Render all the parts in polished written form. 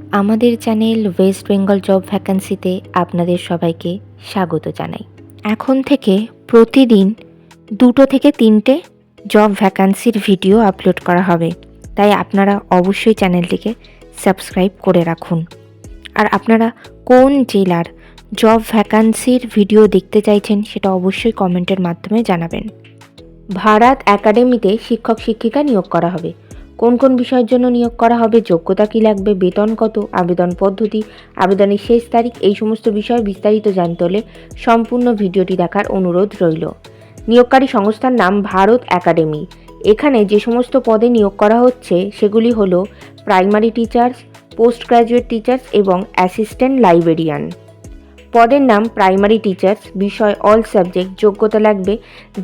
আমাদের channel West Bengal job ভ্যাকান্সিতে আপনাদের সবাইকে স্বাগত জানাই। এখন থেকে প্রতিদিন 2 থেকে 3টে জব ভ্যাকান্সির ভিডিও আপলোড করা হবে, তাই আপনারা অবশ্যই চ্যানেলটিকে সাবস্ক্রাইব করে রাখুন। আর আপনারা কোন জেলার জব ভ্যাকান্সির ভিডিও দেখতে চাইছেন সেটা অবশ্যই কমেন্টের মাধ্যমে জানাবেন। ভারত একাডেমিতে শিক্ষক শিক্ষিকা নিয়োগ করা হবে। কোন কোন বিষয়ের জন্য নিয়োগ করা হবে, যোগ্যতা কী লাগবে, বেতন কত, আবেদন পদ্ধতি, আবেদনের শেষ তারিখ, এই সমস্ত বিষয়ে বিস্তারিত জানতে হলে সম্পূর্ণ ভিডিওটি দেখার অনুরোধ রইল। নিয়োগকারী সংস্থার নাম ভারত একাডেমি। এখানে যে সমস্ত পদে নিয়োগ করা হচ্ছে সেগুলি হলো primary teachers, post graduate teachers এবং অ্যাসিস্ট্যান্ট লাইব্রেরিয়ান। পদের নাম প্রাইমারি টিচার্স, বিষয় অল সাবজেক্ট, যোগ্যতা লাগবে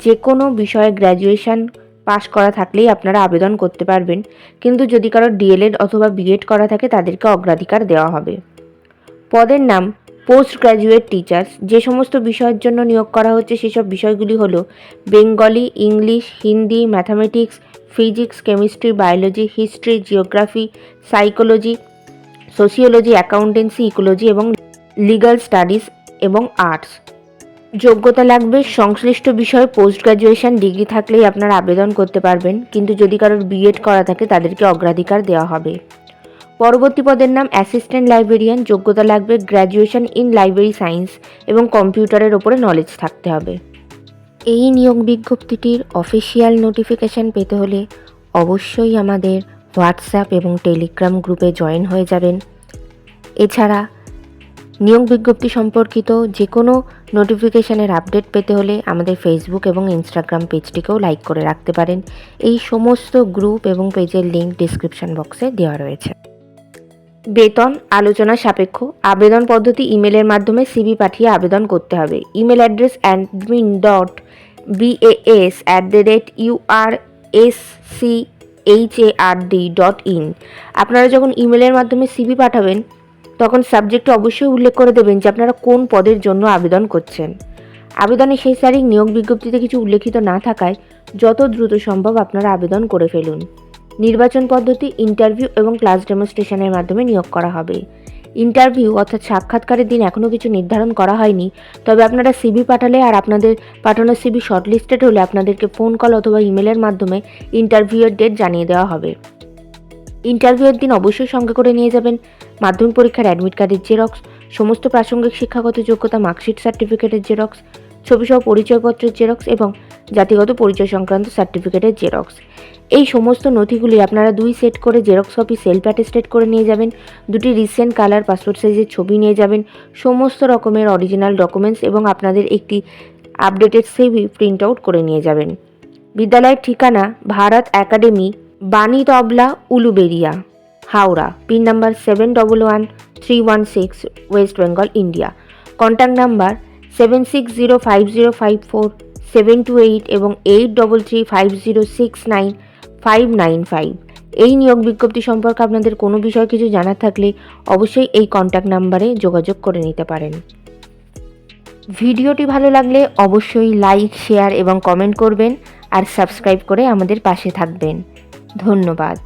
যে কোনো বিষয়ে গ্র্যাজুয়েশন পাশ করা থাকলেই আপনারা আবেদন করতে পারবেন, কিন্তু যদি কারোর ডিএলএড অথবা বিএড করা থাকে তাদেরকে অগ্রাধিকার দেওয়া হবে। পদের নাম পোস্ট গ্র্যাজুয়েট টিচার্স। যে সমস্ত বিষয়ের জন্য নিয়োগ করা হচ্ছে সেসব বিষয়গুলি হলো Bengali, English, Hindi, mathematics, physics, chemistry, biology, history, geography, psychology, sociology, accountancy, ecology এবং লিগ্যাল স্টাডিজ এবং আর্টস। যোগ্যতা লাগবে সংশ্লিষ্ট বিষয়ে পোস্ট গ্র্যাজুয়েশন ডিগ্রি থাকলেই আপনারা আবেদন করতে পারবেন, কিন্তু যদি কারোর বিএড করা থাকে তাদেরকে অগ্রাধিকার দেওয়া হবে। পরবর্তী পদের নাম অ্যাসিস্ট্যান্ট লাইব্রেরিয়ান। যোগ্যতা লাগবে গ্র্যাজুয়েশন ইন লাইব্রেরি সায়েন্স এবং কম্পিউটারের ওপরে নলেজ থাকতে হবে। এই নিয়োগ বিজ্ঞপ্তিটির অফিসিয়াল নোটিফিকেশান পেতে হলে অবশ্যই আমাদের হোয়াটসঅ্যাপ এবং টেলিগ্রাম গ্রুপে জয়েন হয়ে যাবেন। এছাড়া নিয়োগ বিজ্ঞপ্তি সম্পর্কিত যে কোনো নোটিফিকেশানের আপডেট পেতে হলে আমাদের ফেসবুক এবং ইনস্টাগ্রাম পেজটিকেও লাইক করে রাখতে পারেন। এই সমস্ত গ্রুপ এবং পেজের লিঙ্ক ডিসক্রিপশন বক্সে দেওয়া রয়েছে। বেতন আলোচনা সাপেক্ষ। আবেদন পদ্ধতি ইমেলের মাধ্যমে সিভি পাঠিয়ে আবেদন করতে হবে। Email address admin.bas@urschard.in। আপনারা যখন ইমেলের মাধ্যমে সিভি পাঠাবেন তখন সাবজেক্টে অবশ্যই উল্লেখ করে দেবেন যে আপনারা কোন পদের জন্য আবেদন করছেন। আবেদনের শেষ তারিখ নিয়োগ বিজ্ঞপ্তিতে কিছু উল্লেখিত না থাকায় যত দ্রুত সম্ভব আপনারা আবেদন করে ফেলুন। নির্বাচন পদ্ধতি ইন্টারভিউ এবং ক্লাস ডেমনস্ট্রেশনের মাধ্যমে নিয়োগ করা হবে। ইন্টারভিউ অর্থাৎ সাক্ষাৎকারের দিন এখনও কিছু নির্ধারণ করা হয়নি, তবে আপনারা সিভি পাঠালে আর আপনাদের পাঠানো সিভি শর্টলিস্টেড হলে আপনাদেরকে ফোন কল অথবা ইমেলের মাধ্যমে ইন্টারভিউয়ের ডেট জানিয়ে দেওয়া হবে। ইন্টারভিউয়ের দিন অবশ্যই সঙ্গে করে নিয়ে যাবেন মাধ্যমিক পরীক্ষার অ্যাডমিট কার্ডের জেরক্স, সমস্ত প্রাসঙ্গিক শিক্ষাগত যোগ্যতা মার্কশিট সার্টিফিকেটের জেরক্স, ছবিসহ পরিচয়পত্রের জেরক্স এবং জাতিগত পরিচয় সংক্রান্ত সার্টিফিকেটের জেরক্স। এই সমস্ত নথিগুলি আপনারা 2 সেট করে জেরক্স কপি সেলফ অ্যাটেস্টেড করে নিয়ে যাবেন। 2টি রিসেন্ট কালার পাসপোর্ট সাইজের ছবি নিয়ে যাবেন, সমস্ত রকমের অরিজিনাল ডকুমেন্টস এবং আপনাদের একটি আপডেটেড সিভি প্রিন্ট আউট করে নিয়ে যাবেন। বিদ্যালয়ের ঠিকানা Bharat academy, Banitabla, Uluberia, Howrah. Pin number 711316, west Bengal, India. Contact number 7605054728 এবং 8335069595। এই নিয়োগ বিজ্ঞপ্তি সম্পর্কে আপনাদের কোনো বিষয় কিছু জানার থাকলে অবশ্যই এই কন্ট্যাক্ট নাম্বারে যোগাযোগ করে নিতে পারেন। ভিডিওটি ভালো লাগলে অবশ্যই লাইক, শেয়ার এবং কমেন্ট করবেন আর সাবস্ক্রাইব করে আমাদের পাশে থাকবেন। ধন্যবাদ।